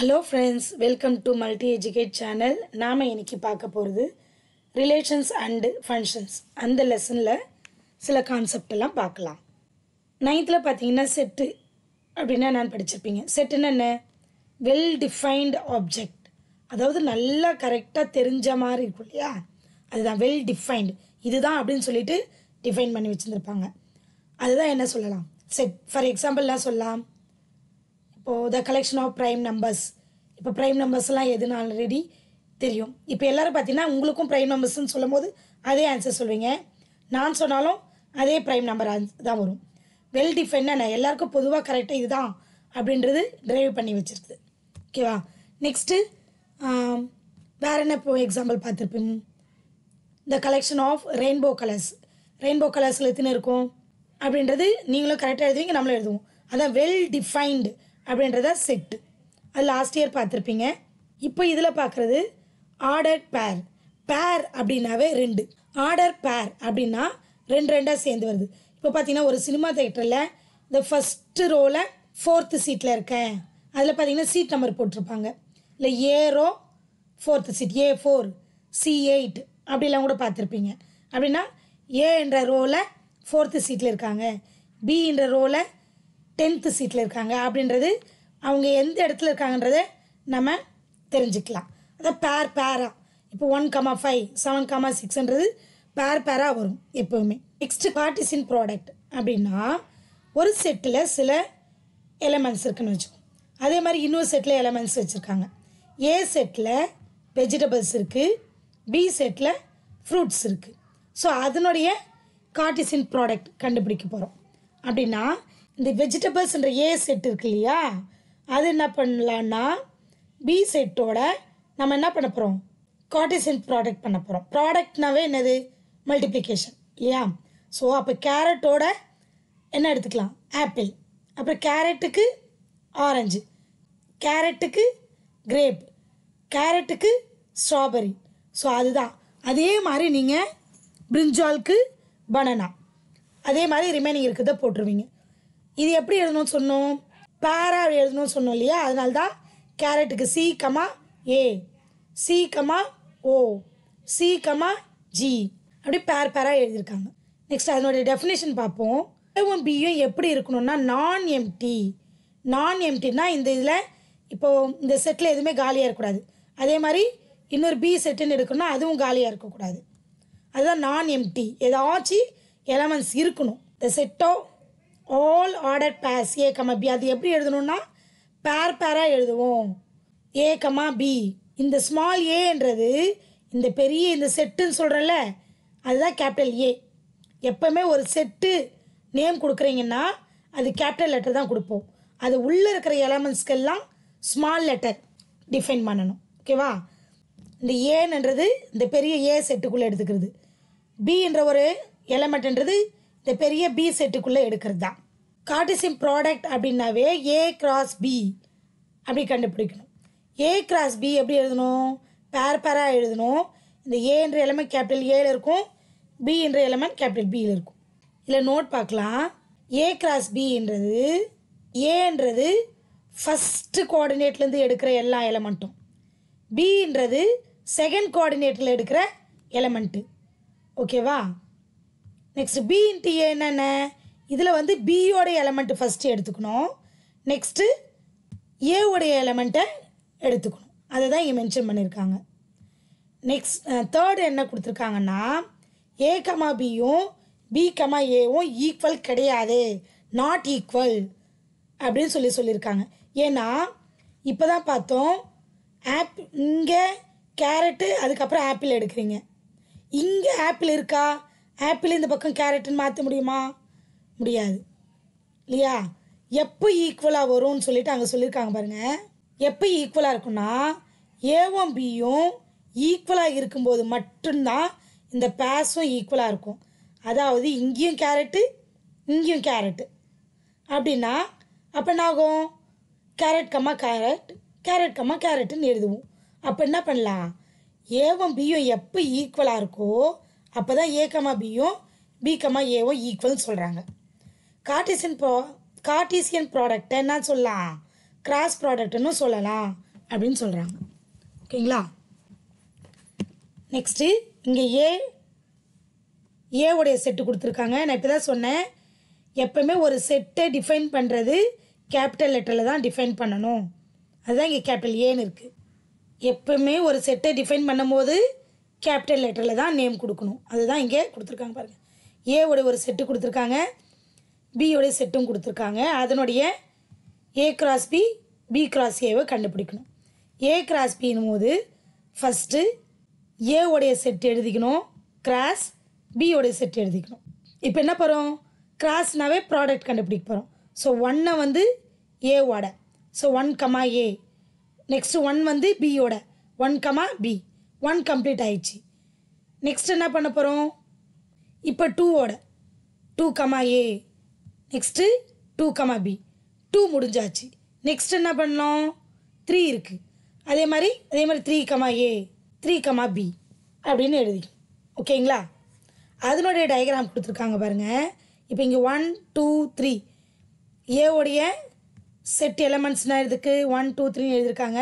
Hello friends, welcome to Multi Educate channel. நாம இன்னைக்கு பார்க்க போறது ரிலேஷன்ஸ் அண்ட் ஃபங்க்ஷன்ஸ் அந்த லெசன்ல சில கான்செப்ட் எல்லாம் பார்க்கலாம். 9th பாத்தீங்கன்னா செட் அப்படினா நான் படிச்சிருப்பீங்க. செட்னா என்ன? Well defined object. அதாவது நல்லா கரெக்ட்டா தெரிஞ்ச மாதிரி இருக்கும் இல்லையா? அதுதான் வெல் டிஃபைன்ட். இதுதான் அப்படினு சொல்லிட்டு டிஃபைன் பண்ணி வச்சிருப்பாங்க. அதுதான் என்ன சொல்லலாம்? செட். ஃபார் எக்ஸாம்பிள்லாம் சொல்லலாம். இப்போது the collection of prime numbers. இப்போ ப்ரைம் நம்பர்ஸ்லாம் எதுன்னு ஆல்ரெடி தெரியும். இப்போ எல்லோரும் பார்த்தீங்கன்னா உங்களுக்கும் ப்ரைம் நம்பர்ஸ்ன்னு சொல்லும் போது அதே ஆன்சர் சொல்வீங்க. நான் சொன்னாலும் அதே ப்ரைம் நம்பர் தான் வரும். வெல் டிஃபைன்னா எல்லாருக்கும் பொதுவாக கரெக்டாக இதுதான் அப்படின்றது ட்ரைவ் பண்ணி வச்சுருக்குது. ஓகேவா? நெக்ஸ்ட்டு வேறு என்ன இப்போ எக்ஸாம்பிள் பார்த்துருப்பீங்க. The collection of rainbow colours. Rainbow கலர்ஸில் எத்தனை இருக்கும் அப்படின்றது நீங்களும் கரெக்டாக எழுதுவீங்க, நம்மளும் எழுதுவோம். அதான் வெல் டிஃபைன்டு அப்படின்றத செட்டு. அது லாஸ்ட் இயர் பார்த்துருப்பீங்க. இப்போ இதில் பார்க்குறது ஆர்டர் பேர். பேர் அப்படின்னாவே ரெண்டு. ஆர்டர் பேர் அப்படின்னா ரெண்டாக சேர்ந்து வருது. இப்போ பார்த்தீங்கன்னா ஒரு சினிமா தேட்டரில் இந்த ஃபஸ்ட்டு ரோவில் 4th சீட்டில் இருக்கேன். அதில் பார்த்தீங்கன்னா சீட் நம்பர் போட்டிருப்பாங்க. இல்லை aero 4th seat, A4 C8 அப்படிலாம் கூட பார்த்துருப்பீங்க. அப்படின்னா ஏ என்ற ரோவில் 4th சீட்டில் இருக்காங்க, பி என்ற ரோவில் 10th சீட்டில் இருக்காங்க அப்படின்றது அவங்க எந்த இடத்துல இருக்காங்கன்றதை நம்ம தெரிஞ்சுக்கலாம். அதான் பேராக இப்போ 1,5 7,6ன்றது பேராக வரும் எப்போவுமே. நெக்ஸ்ட்டு கார்ட்டீசியன் ப்ராடக்ட் அப்படின்னா ஒரு செட்டில் சில எலமெண்ட்ஸ் இருக்குன்னு வச்சுக்கோம். அதே மாதிரி இன்னொரு செட்டில் எலமெண்ட்ஸ் வச்சுருக்காங்க. ஏ செட்டில் வெஜிடபிள்ஸ் இருக்குது, பி செட்டில் ஃப்ரூட்ஸ் இருக்குது. ஸோ அதனுடைய கார்ட்டீசியன் ப்ராடக்ட் கண்டுபிடிக்க போகிறோம். அப்படின்னா இந்த வெஜிடபிள்ஸ்ன்ற ஏ செட் இருக்கு இல்லையா, அது என்ன பண்ணலான்னா பி செட்டோட நம்ம என்ன பண்ண போகிறோம், கார்ட்டீசியன் ப்ராடக்ட் பண்ண போகிறோம். ப்ராடக்ட்னாவே என்னது? மல்டிப்ளிகேஷன் இல்லையா? ஸோ அப்போ கேரட்டோட என்ன எடுத்துக்கலாம்? ஆப்பிள். அப்புறம் கேரட்டுக்கு ஆரஞ்சு, கேரட்டுக்கு கிரேப், கேரட்டுக்கு ஸ்ட்ராபெரி. ஸோ அதுதான். அதே மாதிரி நீங்கள் பிரிஞ்சாலுக்கு பனானா, அதே மாதிரி ரிமைனிங் இருக்கிறத போட்டுருவீங்க. இது எப்படி எழுதணும்னு சொன்னோம்? பேராக எழுதணும்னு சொன்னோம் இல்லையா? அதனால தான் கேரட்டுக்கு C, A, C, O, C, G அப்படி பேராக எழுதியிருக்காங்க. நெக்ஸ்ட் அதனுடைய டெஃபினேஷன் பார்ப்போம். ஏவும் பியும் எப்படி இருக்கணும்னா நான் எம்டி. நான் எம்டினா இந்த இதில் இப்போது இந்த செட்டில் எதுவுமே காலியாக இருக்கக்கூடாது. அதே மாதிரி இன்னொரு பி செட்டுன்னு எடுக்கணும்னா அதுவும் காலியாக இருக்கக்கூடாது. அதுதான் நான் எம்டி. ஏதாச்சும் எலமெண்ட்ஸ் இருக்கணும். The set of all order pairs A, B. அது எப்படி எழுதணும்னா பேராக எழுதுவோம். A, B. இந்த ஸ்மால் ஏன்றது இந்த பெரிய இந்த செட்டுன்னு சொல்கிறேன்ல, அதுதான் கேபிட்டல் ஏ. எப்போவுமே ஒரு செட்டு நேம் கொடுக்குறீங்கன்னா அது கேபிட்டல் லெட்டர் தான் கொடுப்போம். அது உள்ளே இருக்கிற எலமெண்ட்ஸ்க்கெல்லாம் ஸ்மால் லெட்டர் டிஃபைன் பண்ணணும். ஓகேவா? இந்த ஏன்ன்றது இந்த பெரிய ஏ செட்டுக்குள்ளே எடுத்துக்கிறது. பின்ற ஒரு எலமெண்ட்ன்றது இந்த பெரிய பி செட்டுக்குள்ளே எடுக்கிறது தான். கார்ட்டீசியன் ப்ராடக்ட் அப்படின்னாவே A கிராஸ் B அப்படி கண்டுபிடிக்கணும். A கிராஸ் B எப்படி எழுதணும்? பேராக எழுதணும். இந்த ஏன்ற எலமெண்ட் கேபிட்டல் ஏல இருக்கும், B என்ற எலமெண்ட் கேபிட்டல் பியில் இருக்கும். இதில் நோட் பார்க்கலாம். A கிராஸ் Bன்றது ஏன்றது ஃபஸ்ட்டு கோஆர்டினேட்லேருந்து எடுக்கிற எல்லா எலமெண்ட்டும், Bன்றது செகண்ட் கோஆர்டினேட்டில் எடுக்கிற எலமெண்ட்டு. ஓகேவா? நெக்ஸ்ட் பி இன்ட்டு ஏ என்னென்ன? இதில் வந்து பியோட எலமெண்ட்டு ஃபஸ்ட்டு எடுத்துக்கணும். நெக்ஸ்ட்டு ஏவோடைய எலமெண்ட்டை எடுத்துக்கணும். அதை தான் இங்கே மென்ஷன் பண்ணியிருக்காங்க. நெக்ஸ்ட் தேர்டு என்ன கொடுத்துருக்காங்கன்னா A, Bயும் B, Aவும் ஈக்குவல் கிடையாது, நாட் ஈக்குவல் அப்படின்னு சொல்லியிருக்காங்க. ஏன்னா இப்போ தான் பார்த்தோம் இங்கே கேரட்டு அதுக்கப்புறம் ஆப்பிள் எடுக்கிறீங்க. இங்கே ஆப்பிள் இருக்கா? ஆப்பிள் இந்த பக்கம் கேரட்டுன்னு மாற்ற முடியுமா? முடியாது இல்லையா? எப்போ ஈக்குவலாக வரும்னு சொல்லிட்டு அங்கே சொல்லியிருக்காங்க பாருங்கள். எப்போ ஈக்குவலாக இருக்குன்னா ஏவும் பியும் ஈக்குவலாக இருக்கும்போது மட்டும்தான் இந்த பேஸும் ஈக்குவலாக இருக்கும். அதாவது இங்கேயும் கேரட்டு இங்கேயும் கேரட்டு அப்படின்னா அப்போ என்ன ஆகும்? கேரட், கேரட், கேரட், கேரட்டுன்னு எழுதுவோம். அப்போ என்ன பண்ணலாம்? ஏவும் பியும் எப்போ ஈக்குவலாக இருக்கோ அப்போ தான் A, Bயும் B, Aவும் ஈக்குவல்னு சொல்கிறாங்க. கார்ட்டீசியன் ப்ராடக்டை என்ன சொல்லலாம்? கிராஸ் ப்ராடக்ட்னு சொல்லலாம். அப்படின்னு சொல்கிறாங்க. ஓகேங்களா? நெக்ஸ்ட்டு இங்கே ஏவுடைய செட்டு கொடுத்துருக்காங்க. நான் இப்போ தான் சொன்னேன், எப்போவுமே ஒரு செட்டை டிஃபைன் பண்ணுறது கேபிட்டல் லெட்டரில் தான் டிஃபைன் பண்ணணும். அதுதான் இங்கே கேபிட்டல் ஏன்னு இருக்குது. எப்போவுமே ஒரு செட்டை டிஃபைன் பண்ணும்போது கேபிட்டல் லெட்டரில் தான் நேம் கொடுக்கணும். அதுதான் இங்கே கொடுத்துருக்காங்க பாருங்கள். ஏவுடைய ஒரு செட்டு கொடுத்துருக்காங்க, பியோடைய செட்டும் கொடுத்துருக்காங்க. அதனுடைய A cross B, B cross ஏவை கண்டுபிடிக்கணும். ஏ கிராஸ் பின்னும் போது ஃபஸ்ட்டு ஏவுடைய செட் எழுதிக்கணும், கிராஸ் பியோடைய செட் எழுதிக்கணும். இப்போ என்ன போகிறோம், கிராஸ்னாவே ப்ராடக்ட் கண்டுபிடிக்க போகிறோம். ஸோ 1 வந்து ஏவோட, ஸோ 1, ஏ. நெக்ஸ்ட்டு 1 வந்து பியோட, 1, பி. 1 கம்ப்ளீட் ஆயிடுச்சு. நெக்ஸ்ட் என்ன பண்ண போகிறோம், இப்போ 2ஓட 2, ஏ. Next 2, B. 2 முடிஞ்சாச்சு. நெக்ஸ்ட் என்ன பண்ணோம், 3 இருக்குது. அதே மாதிரி 3, ஏ, 3, பி அப்படின்னு எழுதிக்கணும். ஓகேங்களா? அதனுடைய டயக்ராம் கொடுத்துருக்காங்க பாருங்கள். இப்போ இங்கே 1, 2, 3 ஏவோடைய செட் எலமெண்ட்ஸ்னால் இதுக்கு 1, 2, 3 எழுதியிருக்காங்க.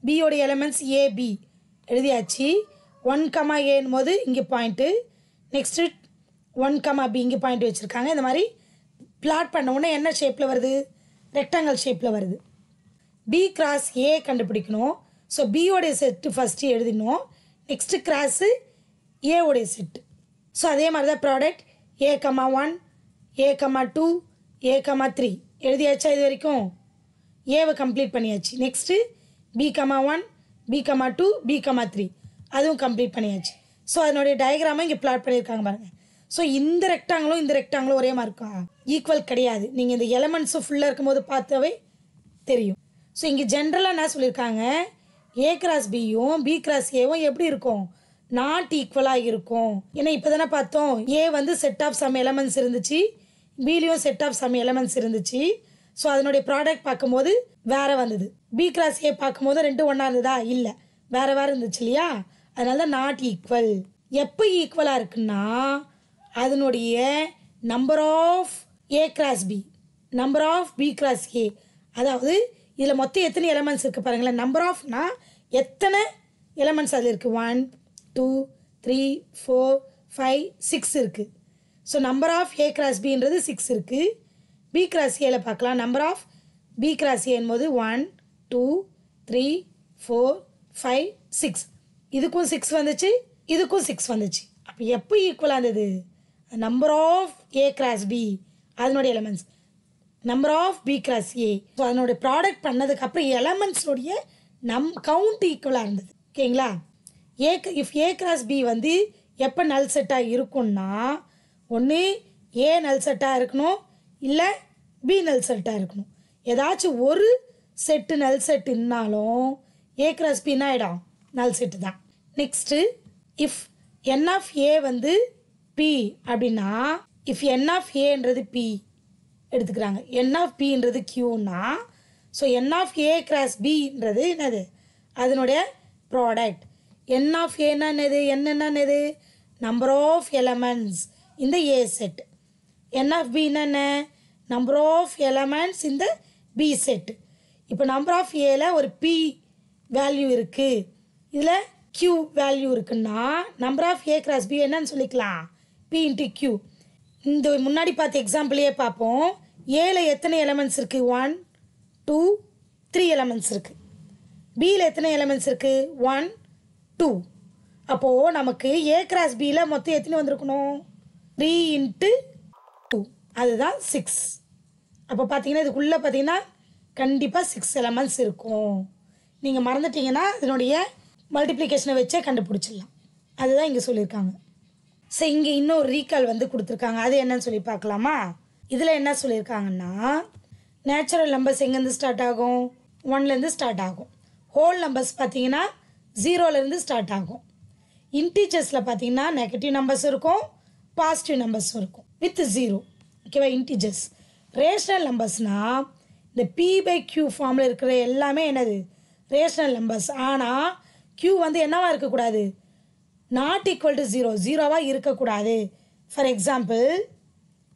பியோடைய எலமெண்ட்ஸ் ஏபி எழுதியாச்சு. 1, ஏன்னும் போது இங்கே பாயிண்ட்டு, நெக்ஸ்ட்டு 1, பி இங்கே பாயிண்ட் வச்சுருக்காங்க. இந்த மாதிரி பிளாட் பண்ண உடனே என்ன ஷேப்பில் வருது, ரெக்டாங்கல் ஷேப்பில் வருது. பி கிராஸ் ஏ கண்டுபிடிக்கணும். ஸோ பியோடைய செட்டு ஃபஸ்ட்டு எழுதிடணும். நெக்ஸ்ட்டு கிராஸு ஏவோடைய செட்டு. ஸோ அதே மாதிரி தான் ப்ராடக்ட் A,1, A,2, A,3 எழுதியாச்சா? இது வரைக்கும் ஏவை கம்ப்ளீட் பண்ணியாச்சு. நெக்ஸ்ட்டு B,1, B,2, B,3 அதுவும் கம்ப்ளீட் பண்ணியாச்சு. ஸோ அதனுடைய டயக்ராமை இங்கே பிளாட் பண்ணியிருக்காங்க பாருங்கள். ஸோ இந்த ரெக்டாங்களும் ஒரே மாதிரி இருக்கா, ஈக்குவல் கிடையாது. நீங்கள் இந்த எலமெண்ட்ஸும் ஃபுல்லாக இருக்கும்போது பார்த்தாவே தெரியும். ஸோ இங்கே ஜென்ரலாக என்ன சொல்லியிருக்காங்க, ஏ கிராஸ் பியும் பி கிராஸ் ஏவும் எப்படி இருக்கும், நாட் ஈக்குவலாக இருக்கும். ஏன்னா இப்போ தானே பார்த்தோம், ஏ வந்து செட் ஆஃப் சம் எலமெண்ட்ஸ் இருந்துச்சு, பிலையும் செட் ஆஃப் சம் எலமெண்ட்ஸ் இருந்துச்சு. ஸோ அதனுடைய ப்ராடக்ட் பார்க்கும்போது வேறு வந்தது. பி கிராஸ் ஏ பார்க்கும்போது 2 ஒன்றா இருந்ததா, இல்லை, வேறு இருந்துச்சு இல்லையா? அதனால தான் நாட் ஈக்குவல். எப்போ ஈக்குவலாக இருக்குன்னா அதனுடைய number of A cross B, number of B cross A. அதாவது இதில் மொத்தம் எத்தனை எலமெண்ட்ஸ் இருக்குது பாருங்களேன். நம்பர் ஆஃப்னா எத்தனை எலமெண்ட்ஸ் அதில் இருக்குது, 1, 2, 3, 4, 5, 6 இருக்குது. So number of A cross பின்றது 6 இருக்குது. பி கிராஸ் ஏல பார்க்கலாம். நம்பர் ஆஃப் பி கிராஸ் ஏன்போது 1, 2, 3, 4, 5, 6. இதுக்கும் 6 வந்துச்சு, இதுக்கும் 6 வந்துச்சு. அப்போ எப்போ ஈக்குவலாக இருந்தது, number of A cross B அதனுடைய elements, number of B cross A. So அதனுடைய ப்ராடக்ட் பண்ணதுக்கப்புறம் எலமெண்ட்ஸோடைய கவுண்ட் ஈக்குவலாக இருந்தது. ஓகேங்களா? இஃப் ஏ கிராஸ் பி வந்து எப்போ நல் செட்டாக இருக்கும்னா, ஒன்று ஏ நல் செட்டாக இருக்கணும், இல்லை பி நல் செட்டாக இருக்கணும். ஏதாச்சும் ஒரு செட்டு நல் செட்டுனாலும் ஏ கிராஸ் பின்னா ஆகிடும், நல் செட்டு தான். Next if n of A வந்து பி அப்படின்னா, இஃப் என் ஆஃப் ஏன்றது பி எடுத்துக்கிறாங்க, என் ஆஃப் பின்றது கியூன்னா, so n of A cross பின்றது என்னது, அதனுடைய ப்ராடக்ட். என் ஆஃப் ஏன்னா என்னது, என்னென்னது, நம்பர் ஆஃப் எலமெண்ட்ஸ் இந்த ஏ செட். என் ஆஃப் பின்னா என்ன, நம்பர் ஆஃப் எலமெண்ட்ஸ் இந்த பி செட். இப்போ நம்பர் ஆஃப் ஏல ஒரு பி வேல்யூ இருக்குது, இதில் கியூ வேல்யூ இருக்குன்னா number of A cross B என்னன்னு சொல்லிக்கலாம், பி இன்ட்டு கியூ. இந்த முன்னாடி பார்த்த எக்ஸாம்பிளையே பார்ப்போம். ஏல எத்தனை எலமெண்ட்ஸ் இருக்குது, 1, 2, 3 எலமெண்ட்ஸ் இருக்குது. பியில் எத்தனை எலமெண்ட்ஸ் இருக்குது, 1, 2. அப்போது நமக்கு ஏ கிராஸ் பியில் மொத்தம் எத்தனை வந்திருக்கணும், 3 இன்ட்டு 2, அதுதான் 6. அப்போ பார்த்தீங்கன்னா இதுக்குள்ளே பார்த்தீங்கன்னா கண்டிப்பாக 6 எலமெண்ட்ஸ் இருக்கும். நீங்கள் மறந்துட்டீங்கன்னா இதனுடைய மல்டிப்ளிகேஷனை வச்சே கண்டுபிடிச்சிடலாம். அதுதான் இங்கே சொல்லியிருக்காங்க. ஸோ இங்கே இன்னொரு ரீகால் வந்து கொடுத்துருக்காங்க, அது என்னன்னு சொல்லி பார்க்கலாமா? இதில் என்ன சொல்லியிருக்காங்கன்னா, நேச்சுரல் நம்பர்ஸ் எங்கேருந்து ஸ்டார்ட் ஆகும், 1லேருந்து ஸ்டார்ட் ஆகும். ஹோல் நம்பர்ஸ் பார்த்தீங்கன்னா 0லேருந்து ஸ்டார்ட் ஆகும். இன்டீஜர்ஸில் பார்த்தீங்கன்னா நெகட்டிவ் நம்பர்ஸ் இருக்கும், பாசிட்டிவ் நம்பர்ஸும் இருக்கும் வித் 0. ஓகேவா? இன்டீஜர்ஸ். ரேஷனல் நம்பர்ஸ்னால் இந்த P/Q ஃபார்மில் இருக்கிற எல்லாமே என்னது, ரேஷனல் நம்பர்ஸ். ஆனால் Q வந்து என்னவாக இருக்கக்கூடாது, நாட் ஈக்குவல் டு 0, 0வாக இருக்கக்கூடாது. ஃபார் எக்ஸாம்பிள்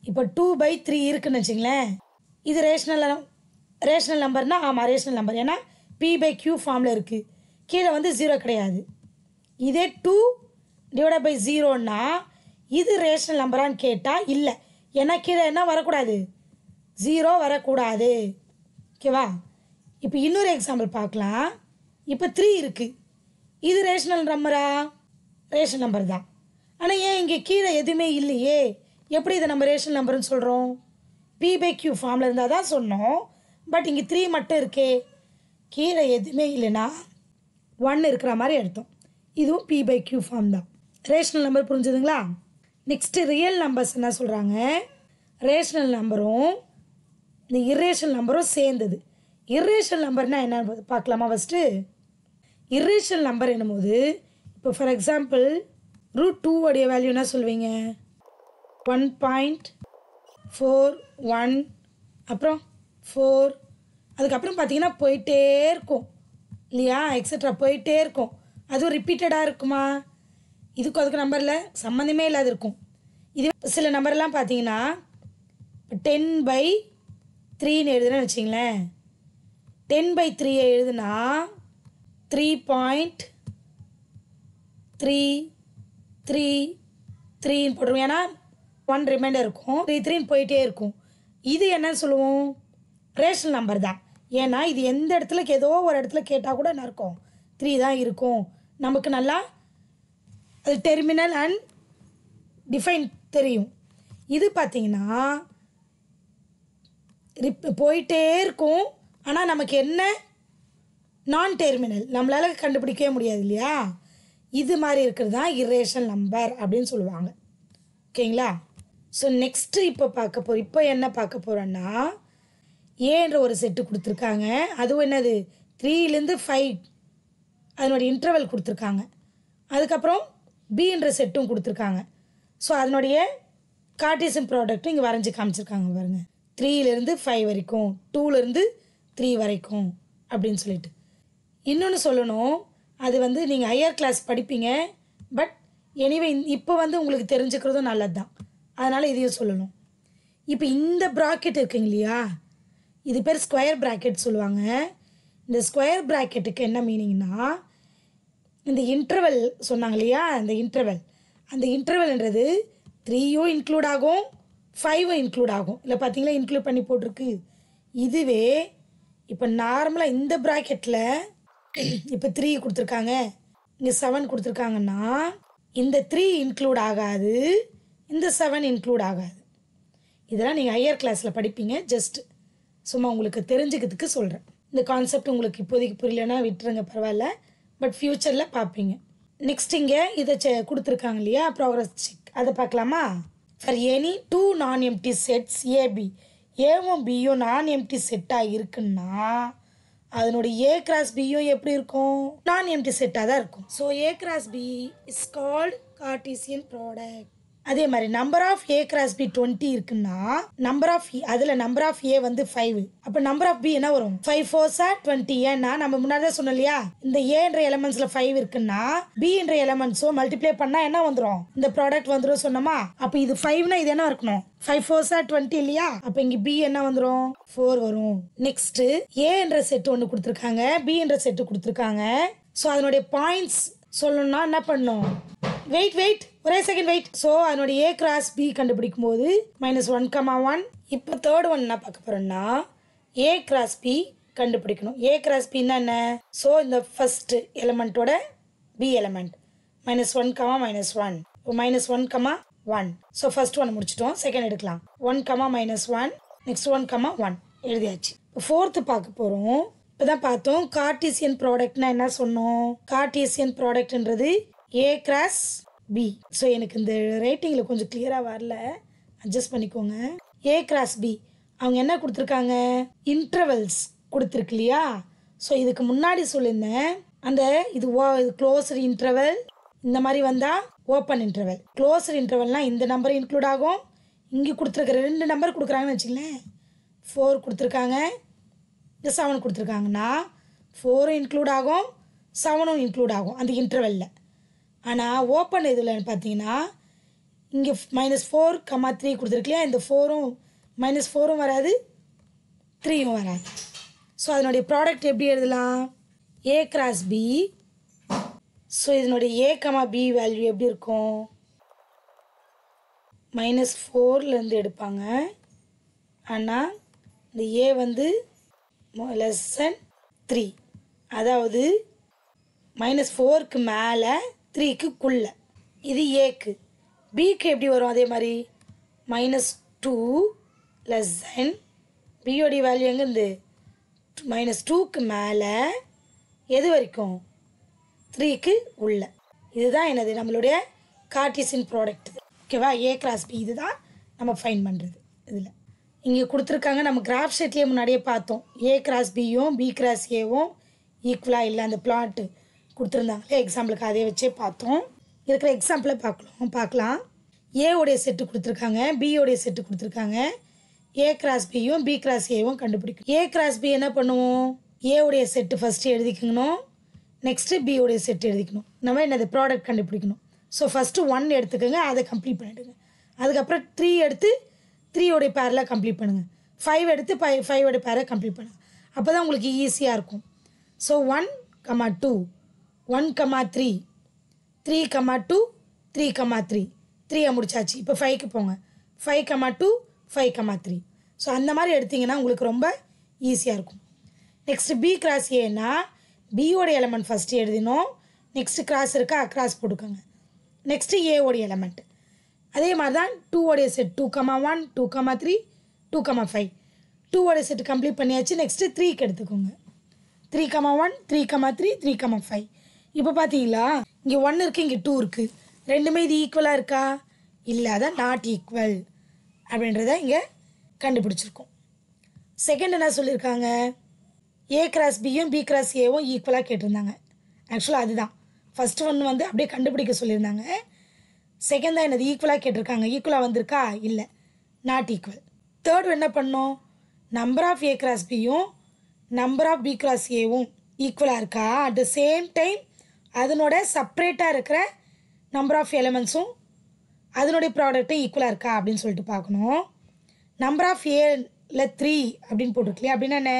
இப்போ 2/3 இருக்குன்னு வச்சிங்களேன், இது ரேஷனல் நம்பர்னால், ஆமாம் ரேஷனல் நம்பர். ஏன்னா p/q ஃபார்மில் இருக்குது, கீழே வந்து 0 கிடையாது. இதே 2/0ன்னா இது ரேஷனல் நம்பரான்னு கேட்டால் இல்லை, ஏன்னா கீழே என்ன வரக்கூடாது, 0 வரக்கூடாது. ஓகேவா? இப்போ இன்னொரு எக்ஸாம்பிள் பார்க்கலாம். இப்போ 3 இருக்குது, இது ரேஷனல் நம்பரா? ரேஷனல் நம்பர் தான். ஆனால் ஏன் இங்கே கீழே எதுவுமே இல்லையே, எப்படி இதை நம்ம ரேஷனல் நம்பர்னு சொல்கிறோம்? p/q ஃபார்மில் இருந்தால் தான் சொன்னோம். பட் இங்கே 3 மட்டும் இருக்கே, கீழே எதுவுமே இல்லைன்னா 1 இருக்கிற மாதிரி எடுத்தோம். இதுவும் p/q ஃபார்ம் தான். ரேஷனல் நம்பர் புரிஞ்சுதுங்களா? நெக்ஸ்ட்டு ரியல் நம்பர்ஸ் என்ன சொல்கிறாங்க, ரேஷனல் நம்பரும் இந்த இரேஷனல் நம்பரும் சேர்ந்தது. இரேஷனல் நம்பர்னால் என்ன பார்க்கலாமா? ஃபஸ்ட்டு இரேஷனல் நம்பர் என்னும்போது, இப்போ ஃபார் எக்ஸாம்பிள் √2 உடைய வேல்யூ என்ன சொல்லுவீங்க? 1.41, அப்புறம் 4, அதுக்கப்புறம் பார்த்தீங்கன்னா போயிட்டே இருக்கும் இல்லையா, எக்ஸட்ரா போயிட்டே இருக்கும். அதுவும் ரிப்பீட்டடாக இருக்குமா? இதுக்கும் அதுக்கு நம்பரில் சம்மந்தமே இல்லாத இருக்கும். இது சில நம்பர்லாம் பார்த்தீங்கன்னா 10/3ன்னு எழுதுன்னு வச்சிங்களேன், 10/3 எழுதுனா 3.333 போட்டுருவோம். ஏன்னா 1 ரிமைண்டர் இருக்கும், 3 போயிட்டே இருக்கும். இது என்னன்னு சொல்லுவோம்? ரேஷனல் நம்பர் தான். ஏன்னா இது எந்த இடத்துல ஏதோ ஒரு இடத்துல கேட்டால் கூட என்ன இருக்கும், 3 தான் இருக்கும். நமக்கு நல்லா அது டெர்மினல் அண்ட் டிஃபைன் தெரியும். இது பார்த்திங்கன்னா போயிட்டே இருக்கும், ஆனால் நமக்கு என்ன நான் டெர்மினல், நம்மளால் கண்டுபிடிக்கவே முடியாது இல்லையா. இது மாதிரி இருக்கிறது தான் இரேஷனல் நம்பர் அப்படின்னு சொல்லுவாங்க. ஓகேங்களா? ஸோ நெக்ஸ்ட்டு இப்போ என்ன பார்க்க போகிறோன்னா, ஏன்ற ஒரு செட்டு கொடுத்துருக்காங்க. அதுவும் என்னது, 3லேருந்து 5 அதனுடைய இன்டர்வல் கொடுத்துருக்காங்க. அதுக்கப்புறம் பின்ற செட்டும் கொடுத்துருக்காங்க. ஸோ அதனுடைய கார்ட்டீசியன் ப்ராடக்ட்டும் இங்கே வரைஞ்சி காமிச்சிருக்காங்க பாருங்கள். 3லேருந்து 5 வரைக்கும், 2லேருந்து 3 வரைக்கும் அப்படின்னு சொல்லிட்டு. இன்னொன்று சொல்லணும், அது வந்து நீங்கள் ஹையர் கிளாஸ் படிப்பீங்க. பட் எனிவே இப்போ வந்து உங்களுக்கு தெரிஞ்சுக்கிறதும் நல்லது தான், அதனால் இதையும் சொல்லணும். இப்போ இந்த ப்ராக்கெட் இருக்குங்க இல்லையா, இது பேர் ஸ்கொயர் ப்ராக்கெட் சொல்லுவாங்க. இந்த ஸ்கொயர் ப்ராக்கெட்டுக்கு என்ன மீனிங்னா, இந்த இன்டர்வல் சொன்னாங்க இல்லையா, அந்த இன்டர்வல்ன்றது 3யும் இன்க்ளூட் ஆகும், 5ம் இன்க்ளூட் ஆகும். இல்லை பார்த்தீங்களா, இன்க்ளூட் பண்ணி போட்டிருக்கு. இதுவே இப்போ நார்மலாக இந்த ப்ராக்கெட்டில் இப்போ 3 கொடுத்துருக்காங்க, இங்கே 7 கொடுத்துருக்காங்கன்னா இந்த 3 இன்க்ளூட் ஆகாது, இந்த 7 இன்க்ளூட் ஆகாது. இதெல்லாம் நீங்கள் ஹையர் கிளாஸில் படிப்பீங்க. ஜஸ்ட் சும்மா உங்களுக்கு தெரிஞ்சுக்கிறதுக்கு சொல்கிறேன். இந்த கான்செப்ட் உங்களுக்கு இப்போதைக்கு புரியலன்னா விட்டுருங்க, பரவாயில்ல. பட் ஃப்யூச்சரில் பார்ப்பீங்க. நெக்ஸ்ட் இங்கே இதை கொடுத்துருக்காங்க இல்லையா, ப்ராக்ரஸ் செக், அதை பார்க்கலாமா? ஃபார் எனி 2 நான் எம்டி செட்ஸ் ஏபி, ஏவும் பியும் நான் எம்டி செட்டாக இருக்குன்னா அதனுடைய ஏ கிராஸ் பியும் எப்படி இருக்கும்? நான் எம்டி செட்டாக தான் இருக்கும். So A cross B is called Cartesian product. அதே மாதிரி number of A cross B 20 இருக்குன்னா நம்பர் ஆஃப் ஏ வந்து 5. அப்போ நம்பர் ஆஃப் பி என்ன வரும்? 5 4s are 20. ஏன்னா நம்ம முன்னாடி தான் சொன்னோம் இல்லையா, இந்த ஏன்ற எலமெண்ட்ஸ்ல 5 இருக்குன்னா பி என்ற எலமெண்ட்ஸோ மல்டிப்ளை பண்ணா என்ன வந்துடும்? இந்த ப்ராடக்ட் வந்துடும் சொன்னோமா. அப்போ இது 5னா இது என்ன இருக்கணும்? 5 4s are 20 இல்லையா, அப்போ இங்கே பி என்ன வந்துடும்? 4 வரும். நெக்ஸ்ட் ஏ என்ற செட் ஒன்று கொடுத்துருக்காங்க, பி என்ற செட்டு கொடுத்துருக்காங்க. ஸோ அதனுடைய பாயிண்ட்ஸ் சொல்லணும்னா என்ன பண்ணணும்? வெயிட் ஒரே செகண்ட் வெயிட். ஸோ அதனுடைய ஏ கிராஸ் பி கண்டுபிடிக்கும் போது -1,1. இப்போ தேர்ட் ஒன் என்ன பார்க்க போகிறோம்னா, ஏ கிராஸ் பி கண்டுபிடிக்கணும். ஏ கிராஸ் பின்னா என்ன? ஸோ இந்த ஃபர்ஸ்ட் எலமெண்ட்டோட B element -1, -1, -1, so first one முடிச்சிட்டோம். செகண்ட் எடுக்கலாம். 1, -1, நெக்ஸ்ட் 1, 1 எழுதியாச்சு. ஃபோர்த்து பார்க்க போகிறோம். இப்போ தான் பார்த்தோம் கார்ட்டீசியன் ப்ராடக்ட்னா என்ன சொன்னோம்? கார்ட்டீசியன் ப்ராடக்ட்ன்றது ஏ கிராஸ் பி. ஸோ எனக்கு இந்த ரேட்டிங்கில் கொஞ்சம் கிளியராக வரல, அட்ஜஸ்ட் பண்ணிக்கோங்க. ஏ கிராஸ் பி அவங்க என்ன கொடுத்துருக்காங்க? இன்டர்வல்ஸ் கொடுத்துருக்கு இல்லையா. ஸோ இதுக்கு முன்னாடி சொல்லியிருந்தேன், அந்த இது க்ளோஸ்டு இன்டர்வல், இந்த மாதிரி வந்தால் ஓப்பன் இன்டர்வல். க்ளோஸ்டு இன்டர்வல்னால் இந்த நம்பர் இன்க்ளூட் ஆகும். இங்கே கொடுத்துருக்குற 2 நம்பர் கொடுக்குறாங்கன்னு வச்சுங்களேன், 4 கொடுத்துருக்காங்க, இந்த 7 கொடுத்துருக்காங்கன்னா 4 இன்க்ளூட் ஆகும், 7 இன்க்ளூட் ஆகும் அந்த இன்டர்வலில். ஆனால் ஓப்பன் இதில் பார்த்தீங்கன்னா இங்கே -4, 3 கொடுத்துருக்கு இல்லையா, இந்த 4ம் வராது, 3யும் வராது. ஸோ அதனுடைய ப்ராடக்ட் எப்படி எழுதலாம்? ஏ கிராஸ் பி. ஸோ இதனுடைய ஏ கமா பி வேல்யூ எப்படி இருக்கும்? -4லேருந்து எடுப்பாங்க. ஆனால் இந்த ஏ வந்து <3, அதாவது -4க்கு மேலே 3க்குள்ளே. இது ஏக்கு. பிக்கு எப்படி வரும்? அதே மாதிரி -2 பியோடைய வேல்யூ எங்கேருந்து? -2க்கு மேலே எது வரைக்கும்? 3க்கு உள்ள. இதுதான் என்னது நம்மளுடைய கார்ட்டீசியன் ப்ராடக்ட். ஓகேவா? ஏ கிராஸ் பி இதுதான் நம்ம ஃபைன் பண்ணுறது. இதில் இங்கே கொடுத்துருக்காங்க. நம்ம கிராஃப் ஷீட்லேயே முன்னாடியே பார்த்தோம். ஏ கிராஸ் பியும் பி கிராஸ் ஏவும் ஈக்குவலாக இல்லை. அந்த பிளாட்டு கொடுத்துருந்தாங்களே எக்ஸாம்பிளுக்கு அதே வச்சே பார்த்தோம். இருக்கிற எக்ஸாம்பிளை பார்க்கலாம். ஏவுடைய செட்டு கொடுத்துருக்காங்க, பியோடைய செட்டு கொடுத்துருக்காங்க. ஏ கிராஸ் பியும் பி கிராஸ் ஏவும் கண்டுபிடிக்கும். ஏ கிராஸ் பி என்ன பண்ணுவோம்? ஏவுடைய செட்டு ஃபஸ்ட்டு எழுதிக்கணும். நெக்ஸ்ட்டு பியோடைய செட்டு எழுதிக்கணும். நம்ம என்னது ப்ராடக்ட் கண்டுபிடிக்கணும். ஸோ ஃபஸ்ட்டு 1 எடுத்துக்கோங்க, அதை கம்ப்ளீட் பண்ணிவிடுங்க. அதுக்கப்புறம் 3 எடுத்து 3யோடைய பேரில் கம்ப்ளீட் பண்ணுங்கள். 5 எடுத்து 5யோடைய பேரை கம்ப்ளீட் பண்ணுங்கள். அப்போ தான் உங்களுக்கு ஈஸியாக இருக்கும். ஸோ 1, 2, 1, 3, 3, 2, 3, 3, 3 முடிச்சாச்சு. இப்போ 5க்கு போங்க. 5, 2, 5, 3. ஸோ அந்த மாதிரி எடுத்திங்கன்னா உங்களுக்கு ரொம்ப ஈஸியாக இருக்கும். நெக்ஸ்ட்டு பி கிராஸ் ஏன்னா பியோட எலமெண்ட் ஃபஸ்ட்டு எழுதினோம். நெக்ஸ்ட்டு கிராஸ் இருக்கா, கிராஸ் போட்டுக்கோங்க. நெக்ஸ்ட்டு ஏவோடைய எலமெண்ட். அதே மாதிரி தான் 2வோடைய செட் 2, 1, 2, 3, 2, 5. 2வோடைய செட் கம்ப்ளீட் பண்ணியாச்சு. நெக்ஸ்ட்டு 3க்கு எடுத்துக்கோங்க. 3, 1, 3, 3, 3, 5. இப்போ பார்த்தீங்களா, இங்கே 1 இருக்குது, இங்கே 2 இருக்குது. ரெண்டுமே இது ஈக்குவலாக இருக்கா? இல்லை, அதான் நாட் ஈக்குவல் அப்படின்றத இங்கே கண்டுபிடிச்சிருக்கோம். செகண்ட் என்ன சொல்லியிருக்காங்க? ஏ கிராஸ் பியும் பி கிராஸ் ஏவும் ஈக்குவலாக கேட்டிருந்தாங்க. ஆக்சுவலாக அதுதான் ஃபஸ்ட்டு ஒன்று வந்து அப்படியே கண்டுபிடிக்க சொல்லியிருந்தாங்க. செகண்ட் தான் என்னது ஈக்குவலாக கேட்டிருக்காங்க. ஈக்குவலாக வந்திருக்கா? இல்லை, நாட் ஈக்குவல். தேர்ட் என்ன பண்ணோம்? நம்பர் ஆஃப் ஏ கிராஸ் பியும் நம்பர் ஆஃப் பி கிராஸ் ஏவும் ஈக்குவலாக இருக்கா? அட் த சேம் டைம் அதனோட செப்ரேட்டாக இருக்கிற நம்பர் ஆஃப் எலிமெண்ட்ஸும் அதனுடைய ப்ராடக்ட்டும் ஈக்குவலாக இருக்கா அப்படின்னு சொல்லிட்டு பார்க்கணும். நம்பர் ஆஃப் ஏல 3 அப்படின்னு போட்டிருக்கலையே, அப்படின்னா என்ன?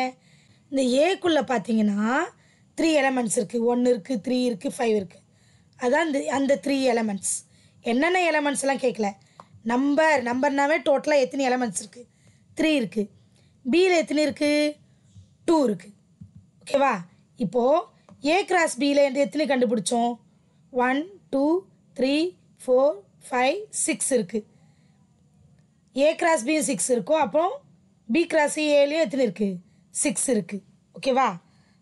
இந்த ஏக்குள்ளே பார்த்தீங்கன்னா 3 எலமெண்ட்ஸ் இருக்குது. 1 இருக்குது, 3 இருக்குது, 5 இருக்குது. அதான் அந்த 3 எலமெண்ட்ஸ். என்னென்ன எலமெண்ட்ஸ்லாம் கேட்கல. நம்பர்னாவே டோட்டலாக எத்தனை எலமெண்ட்ஸ் இருக்குது? 3 இருக்குது. பியில் எத்தனை இருக்குது? 2 இருக்குது. ஓகேவா? இப்போது ஏ கிராஸ் பியில் எத்தனை கண்டுபிடிச்சோம்? 1, 2, 3, 4, 5, 6 இருக்குது. ஏ கிராஸ் பியும் 6 இருக்கும். அப்புறம் பி கிராஸ் ஏலையும் எத்தனை இருக்குது? 6 இருக்குது. ஓகேவா?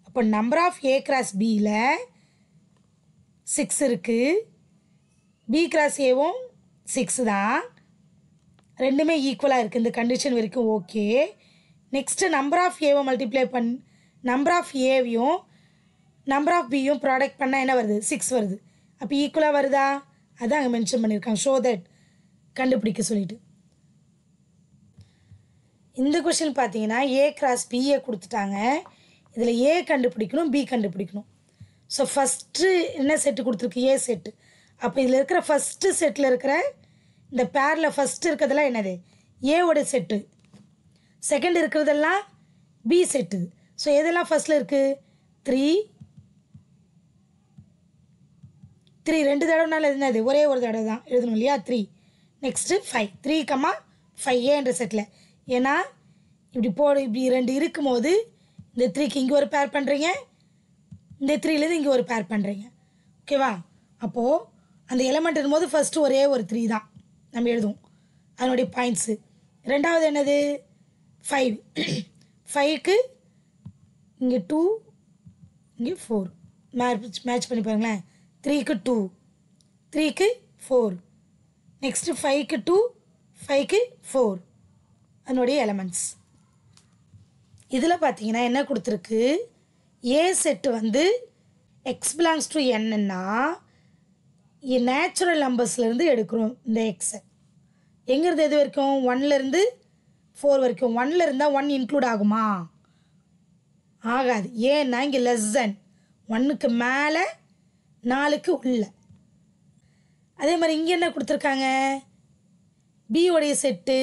அப்போ நம்பர் ஆஃப் ஏ கிராஸ் பியில் 6 இருக்குது. பி கிராஸ் ஏவும் 6 தான். ரெண்டுமே ஈக்குவலாக இருக்குது. இந்த கண்டிஷன் வரைக்கும் ஓகே. நெக்ஸ்ட்டு நம்பர் ஆஃப் ஏவை மல்டிப்ளை நம்பர் ஆஃப் ஏவையும் நம்பர் ஆஃப் பியும் ப்ராடக்ட் பண்ணால் என்ன வருது? 6 வருது. அப்போ ஈக்குவலாக வருதா? அதான் அங்கே மென்ஷன் பண்ணியிருக்காங்க. ஷோ தட் கண்டுபிடிக்க சொல்லிட்டு. இந்த கொஷின் பார்த்தீங்கன்னா ஏ கிராஸ் பிஏ கொடுத்துட்டாங்க. இதில் ஏ கண்டுபிடிக்கணும், பி கண்டுபிடிக்கணும். ஸோ ஃபஸ்ட்டு என்ன செட்டு கொடுத்துருக்கு? ஏ செட்டு. அப்போ இதில் இருக்கிற ஃபஸ்ட்டு செட்டில் இருக்கிற இந்த பேரில் ஃபஸ்ட்டு இருக்கிறதெல்லாம் என்னது? ஏவோட செட்டு. செகண்ட் இருக்கிறதெல்லாம் பி செட்டு. ஸோ எதெல்லாம் ஃபஸ்ட்டில் இருக்குது? 3 2 தடவைனால என்னது? ஒரே ஒரு தடவை தான் எழுதணும் இல்லையா? 3. நெக்ஸ்ட்டு 5. 3, 5 ஏ என்ற செட்டில். ஏன்னா இப்படி இப்படி 2 இருக்கும்போது இந்த 3க்கு இங்கே ஒரு பேர் பண்ணுறீங்க, இந்த 3லேருந்து இங்கே ஒரு பேர் பண்ணுறீங்க. ஓகேவா? அப்போது அந்த எலமெண்ட்டும் போது ஃபஸ்ட்டு ஒரே ஒரு 3 தான் நம்ம எழுதுவோம். அதனுடைய பாயிண்ட்ஸு. ரெண்டாவது என்னது? 5. 5க்கு இங்கே 2, இங்கே 4 மேட்ச் பண்ணி பாருங்களேன். 3க்கு 2, 3க்கு 4. நெக்ஸ்ட்டு 5க்கு 2, 5க்கு 4 அதனுடைய எலமெண்ட்ஸ். இதில் பார்த்தீங்கன்னா என்ன கொடுத்துருக்கு? ஏ செட்டு வந்து எக்ஸ் பிலாங்ஸ் டு என்னன்னா நேச்சுரல் நம்பர்ஸ்லேருந்து எடுக்கிறோம். இந்த எக்ஸை எங்கிறது எது வரைக்கும்? 1லேருந்து 4 வரைக்கும். 1ல் இருந்தால் 1 இன்க்ளூட் ஆகுமா? ஆகாது. ஏன்னா இங்கே லெஸ்ஸன் 1க்கு மேலே 4க்கு உள்ள. அதே மாதிரி இங்கே என்ன கொடுத்துருக்காங்க? பியோடைய செட்டு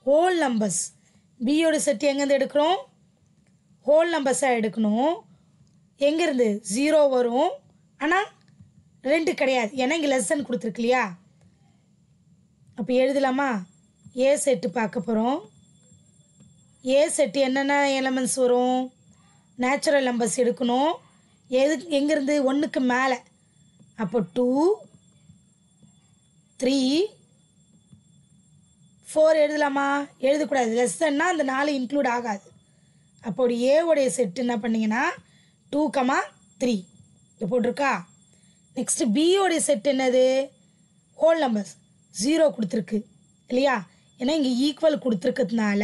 ஹோல் நம்பர்ஸ். பியோட செட்டு எங்கேருந்து எடுக்கிறோம்? ஹோல் நம்பர்ஸாக எடுக்கணும். எங்கேருந்து 0 வரும், ஆனால் 2 கிடையாது, ஏன்னா இங்கே லெஸ் கொடுத்துருக்கு இல்லையா. அப்போ எழுதலாமா? ஏ செட்டு பார்க்க போகிறோம். ஏ செட்டு என்னென்ன எலமெண்ட்ஸ் வரும்? நேச்சுரல் நம்பர்ஸ் எடுக்கணும். எங்கேருந்து? 1க்கு மேலே. அப்போ 2, 3, 4 எழுதலாமா? எழுதக்கூடாது, லெஸ்ஸன்னா அந்த 4 இன்க்ளூட் ஆகாது. அப்போ ஏவுடைய செட்டு என்ன பண்ணிங்கன்னா 2, 3 இது போட்டிருக்கா. நெக்ஸ்ட்டு பியோடைய செட் என்னது? ஹோல் நம்பர்ஸ் 0 கொடுத்துருக்கு இல்லையா, ஏன்னா இங்கே ஈக்குவல் கொடுத்துருக்கிறதுனால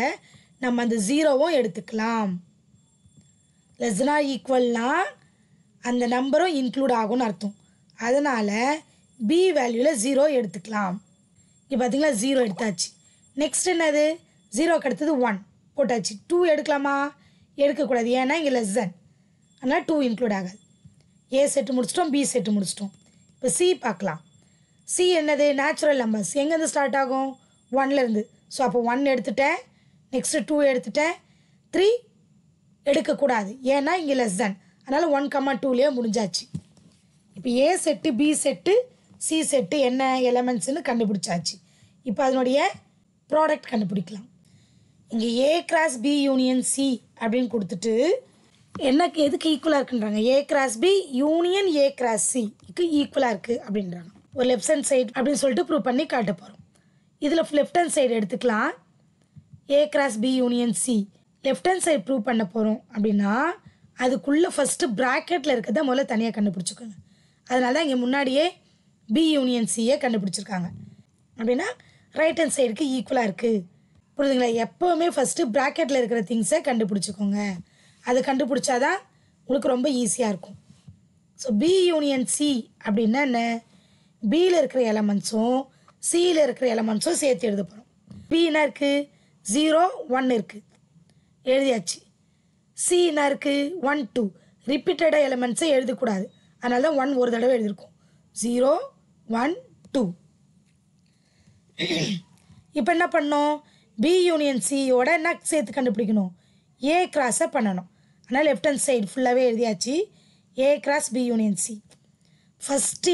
நம்ம அந்த 0வும் எடுத்துக்கலாம். லெஸ்னா ஈக்குவல்னால் அந்த நம்பரும் இன்க்ளூட் ஆகும்னு அர்த்தம். அதனால் பி வேல்யூவில் 0 எடுத்துக்கலாம். இங்கே பார்த்தீங்களா 0 எடுத்தாச்சு. நெக்ஸ்ட் என்னது? 0க்கு அடுத்தது 1 போட்டாச்சு. 2 எடுக்கலாமா? எடுக்கக்கூடாது, ஏன்னா இங்கே லெஸ்ஸன், அதனால் 2 இன்க்ளூட் ஆகாது. ஏ செட்டு முடிச்சிட்டோம், பி செட்டு முடிச்சிட்டோம். இப்போ சி பார்க்கலாம். சி என்னது? Natural numbers. எங்கேருந்து ஸ்டார்ட் ஆகும்? 1லேருந்து. ஸோ அப்போ 1 எடுத்துட்டேன். நெக்ஸ்ட்டு 2 எடுத்துட்டேன். 3 எடுக்கக்கூடாது, ஏன்னா இங்கே லெஸ்ஸன், அதனால் 1, 2லேயே முடிஞ்சாச்சு. இப்போ A set, B set, C set என்ன எலமெண்ட்ஸ்னு கண்டுபிடிச்சாச்சு. இப்போ அதனுடைய ப்ராடக்ட் கண்டுபிடிக்கலாம். இங்கே A cross B union C அப்படின்னு கொடுத்துட்டு எனக்கு எதுக்கு ஈக்குவலாக இருக்குன்றாங்க? A cross B union A cross சிக்கு ஈக்குவலாக இருக்குது அப்படின்றாங்க. ஒரு லெஃப்ட் ஹேண்ட் சைடு அப்படின்னு சொல்லிட்டு ப்ரூவ் பண்ணி காட்ட போகிறோம். இதில் லெஃப்ட் ஹேண்ட் சைடு எடுத்துக்கலாம். A cross B union C left hand side prove பண்ண போகிறோம் அப்படின்னா அதுக்குள்ளே ஃபஸ்ட்டு ப்ராக்கெட்டில் இருக்கிறத முதல்ல தனியாக கண்டுபிடிச்சிக்கோங்க. அதனால தான் இங்கே முன்னாடியே பி யூனியன் சியை கண்டுபிடிச்சிருக்காங்க. அப்படின்னா ரைட் ஹேண்ட் சைடுக்கு ஈக்குவலாக இருக்குது. புரியுதுங்களா? எப்போவுமே ஃபஸ்ட்டு ப்ராக்கெட்டில் இருக்கிற திங்ஸை கண்டுபிடிச்சிக்கோங்க. அது கண்டுபிடிச்சாதான் உங்களுக்கு ரொம்ப ஈஸியாக இருக்கும். ஸோ பி யூனியன் சி அப்படின்னா என்ன? பியில் இருக்கிற எலமெண்ட்ஸும் சியில் இருக்கிற எலமெண்ட்ஸும் சேர்த்து எழுத போகிறோம். பி என்ன இருக்குது? 0, 1 இருக்குது, எழுதியாச்சு. சி என்ன இருக்குது? 1, 2 ரிப்பீட்டடாக எலமெண்ட்ஸை எழுதக்கூடாது, அதனால தான் 1 ஒரு தடவை எழுதியிருக்கோம். 0, 1, 2. இப்போ என்ன பண்ணோம்? பி யூனியன் சியோட என்ன சேர்த்து கண்டுபிடிக்கணும்? ஏ கிராஸை பண்ணணும். அதனால் லெஃப்ட் ஹேண்ட் சைடு ஃபுல்லாகவே எழுதியாச்சு. A cross B union C. First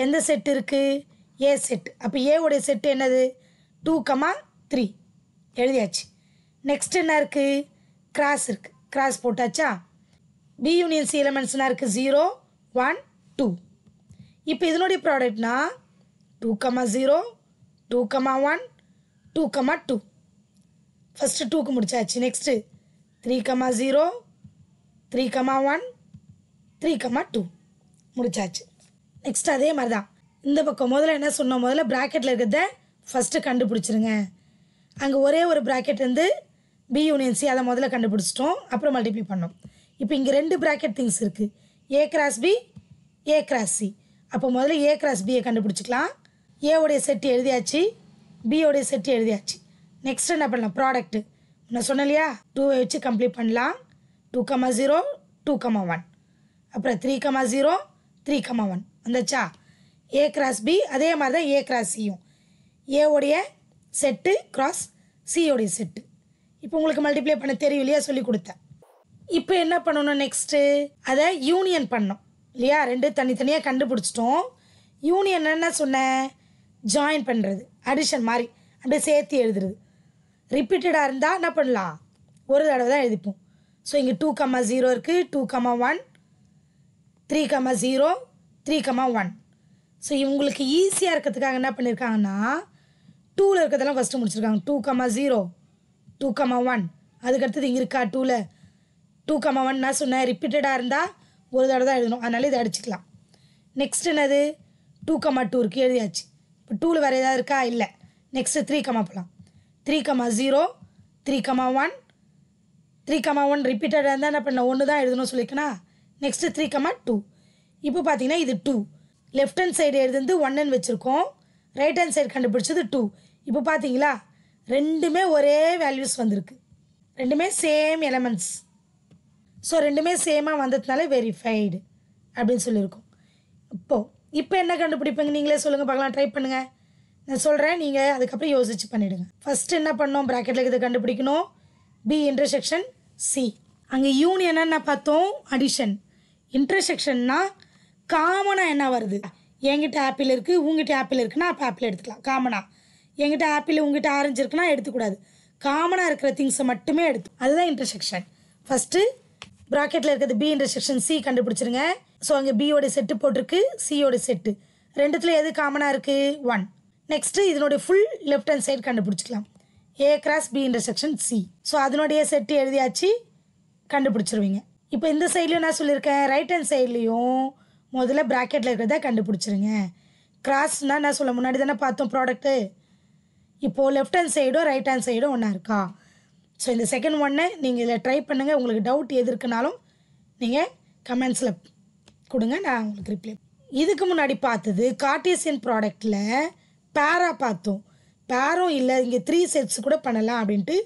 எந்த செட் இருக்குது? A set. அப்போ ஏவுடைய செட்டு என்னது? 2, 3 எழுதியாச்சு. நெக்ஸ்ட் என்ன இருக்குது? கிராஸ் இருக்குது, கிராஸ் போட்டாச்சா. பி யூனியன் சி எலமெண்ட்ஸ் என்ன இருக்குது? 0, 1, 2. இப்போ இதனுடைய ப்ராடக்ட்னா 2, 0, 2, 1, 2, 2. ஃபஸ்ட்டு 2க்கு முடிச்சாச்சு. நெக்ஸ்ட்டு 3, 0, 3, 1, 3, 2 முடிச்சாச்சு. நெக்ஸ்ட் அதே மாதிரி தான் இந்த பக்கம். முதல்ல என்ன சொன்னோம்? முதல்ல ப்ராக்கெட்டில் இருக்கிறத ஃபஸ்ட்டு கண்டுபிடிச்சிருங்க. அங்கே ஒரே ஒரு ப்ராக்கெட் வந்து பி யூனியன் சி, அதை முதல்ல கண்டுபிடிச்சிட்டோம், அப்புறம் மல்டிப்ளை பண்ணோம். இப்போ இங்கே 2 ப்ராக்கெட் திங்ஸ் இருக்குது, A cross B, A cross C. அப்போ முதல்ல ஏ கிராஸ் பியை கண்டுபிடிச்சிக்கலாம். ஏவுடைய செட்டு எழுதியாச்சு, பியோடைய செட்டு எழுதியாச்சு. நெக்ஸ்ட் என்ன பண்ணலாம்? ப்ராடக்ட்டு நான் சொன்னேன் இல்லையா, 2 வச்சு கம்ப்ளீட் பண்ணலாம். 2, 0, 2, 1. அப்புறம் 3, 0, 3, 1 வந்துச்சா. ஏ கிராஸ் பி அதே மாதிரி தான் ஏ கிராஸ் சியும். ஏவுடைய செட்டு கிராஸ் சியோடைய செட்டு. இப்போ உங்களுக்கு மல்டிப்ளை பண்ண தெரியும் இல்லையா, சொல்லி கொடுத்தேன். இப்போ என்ன பண்ணணும்? நெக்ஸ்ட்டு அதை யூனியன் பண்ணோம் இல்லையா. 2 தனித்தனியாக கண்டுபிடிச்சிட்டோம். யூனியன் என்ன சொன்னேன்? ஜாயின் பண்ணுறது, அடிஷன் மாதிரி அப்படியே சேர்த்து எழுதுறது. ரிப்பீட்டடாக இருந்தால் என்ன பண்ணலாம்? ஒரு தடவை தான் எழுதிப்போம். ஸோ இங்கே 2, 0 இருக்குது, 2, 1, 3, 0, 3, 1. ஸோ இவங்களுக்கு ஈஸியாக இருக்கிறதுக்காக என்ன பண்ணியிருக்காங்கன்னா 2ல் இருக்கிறதெல்லாம் ஃபஸ்ட்டு முடிச்சிருக்காங்க. 2, 0, 2, 1. அதுக்கடுத்தது இங்கே இருக்கா 2ல் 2, 1 நான் சொன்னேன். ரிப்பீட்டடாக இருந்தால் ஒரு தடவை தான் எழுதணும், அதனால இதை அடிச்சுக்கலாம். நெக்ஸ்ட் என்னது? 2, 2 இருக்குது, எழுதியாச்சு. இப்போ 2ல் வேறு ஏதாவது இருக்கா? இல்லை. நெக்ஸ்ட்டு 3, போகலாம். 3, 0, 3, 1. 3, 1 ரிப்பீட்டடாக இருந்தால் என்ன பண்ண? 1 தான் எழுதணும் சொல்லியிருக்கேனா. நெக்ஸ்ட்டு 3, 2. இப்போ பார்த்தீங்கன்னா இது 2. லெஃப்ட் ஹேண்ட் சைடு எழுதுந்து 1ன்னு வச்சுருக்கோம், ரைட் ஹேண்ட் சைடு கண்டுபிடிச்சது 2. இப்போ பார்த்தீங்களா ரெண்டுமே ஒரே வேல்யூஸ் வந்திருக்கு, ரெண்டுமே சேம் எலமெண்ட்ஸ். ஸோ ரெண்டுமே சேமாக வந்ததுனால வெரிஃபைடு அப்படின்னு சொல்லியிருக்கோம். இப்போ என்ன கண்டுபிடிப்பீங்க? நீங்களே சொல்லுங்கள் பார்க்கலாம், ட்ரை பண்ணுங்கள். நான் சொல்கிறேன், நீங்கள் அதுக்கப்புறம் யோசிச்சு பண்ணிவிடுங்க. ஃபஸ்ட்டு என்ன பண்ணோம்? ப்ராக்கெட்டில் இதை கண்டுபிடிக்கணும். பி இன்டர்செக்ஷன் சி, அங்கே யூனியன் என்ன பார்த்தோம், அடிஷன். இன்டர்செக்ஷன்னா காமனாக என்ன வருது, என்கிட்ட ஆப்பிள் இருக்குது உங்ககிட்ட ஆப்பிள் இருக்குன்னா அப்போ ஆப்பிள் எடுத்துக்கலாம் காமனாக. என்கிட்ட ஆப்பிள் உங்ககிட்ட ஆரஞ்சு இருக்குன்னா எடுத்துக்கூடாது, காமனாக இருக்கிற திங்ஸை மட்டுமே எடுத்து, அதுதான் இன்டர்செக்ஷன். ஃபஸ்ட்டு ப்ராக்கெட்டில் இருக்கிறது பி இன்டர்செக்ஷன் சி கண்டுபிடிச்சிருங்க. ஸோ அங்கே பியோட செட்டு போட்டிருக்கு, சியோட செட்டு, ரெண்டுத்துல எது காமனாக இருக்குது, 1. நெக்ஸ்ட்டு இதனுடைய ஃபுல் லெஃப்ட் ஹேண்ட் சைடு கண்டுபிடிச்சிக்கலாம், A cross B intersection C. So அதனுடைய செட்டு எழுதியாச்சு, கண்டுபிடிச்சிருவீங்க. இப்போ இந்த சைட்லையும் நான் சொல்லியிருக்கேன், ரைட் ஹேண்ட் சைட்லேயும் முதல்ல ப்ராக்கெட்டில் இருக்கிறத கண்டுபிடிச்சிருங்க. கிராஸ்னால் நான் சொல்ல முன்னாடி தானே பார்த்தோம் ப்ராடக்ட்டு. இப்போது லெஃப்ட் ஹேண்ட் சைடும் ரைட் ஹேண்ட் சைடும் ஒன்றா இருக்கா. ஸோ இந்த செகண்ட் ஒன்னை நீங்கள் இதில் ட்ரை பண்ணுங்கள். உங்களுக்கு டவுட் எது இருக்குனாலும் நீங்கள் கமெண்ட்ஸில் கொடுங்க, நான் உங்களுக்கு ரிப்ளை. இதுக்கு முன்னாடி பார்த்தது கார்ட்டீசியன் ப்ராடக்டில் பேரா பார்த்தோம். பேரும் இல்லை, இங்கே 3 செட்ஸ் கூட பண்ணலாம் அப்படின்ட்டு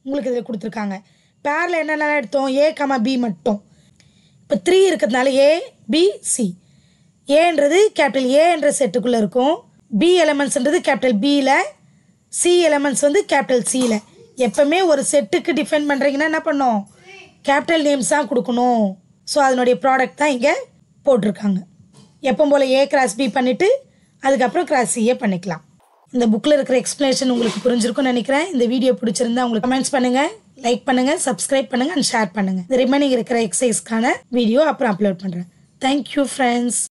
உங்களுக்கு இதில் கொடுத்துருக்காங்க. பேரில் என்னென்ன எடுத்தோம், ஏ கமா பி மட்டும். இப்போ 3 இருக்கிறதுனால ஏ பி சி. ஏன்றது கேபிட்டல் ஏ என்ற செட்டுக்குள்ளே இருக்கும், பி எலமெண்ட்ஸ்ன்றது கேபிட்டல் பியில், சி எலமெண்ட்ஸ் வந்து கேபிட்டல் சியில். எப்போவுமே ஒரு செட்டுக்கு டிஃபைன் பண்ணுறீங்கன்னா என்ன பண்ணோம், கேபிட்டல் நேம்ஸ் தான் கொடுக்கணும். ஸோ அதனுடைய ப்ராடக்ட் தான் இங்கே போட்டிருக்காங்க. எப்போ போல் ஏ கிராஸ் பி பண்ணிவிட்டு அதுக்கப்புறம் கிராஸ் சிஏ பண்ணிக்கலாம். இந்த புக்கில் இருக்கிற எக்ஸ்ப்ளனேஷன் உங்களுக்கு புரிஞ்சிருக்கும்னு நினைக்கிறேன். இந்த வீடியோ பிடிச்சிருந்தா உங்களுக்கு கமெண்ட்ஸ் பண்ணுங்கள், லைக் பண்ணுங்கள், சப்ஸ்கிரைப் பண்ணுங்கள் அண்ட் ஷேர் பண்ணுங்கள். இந்த ரிமைனிங் இருக்கிற எக்ஸசைஸ்க்கான வீடியோ அப்புறம் அப்லோட் பண்ணுறேன். Thank you friends.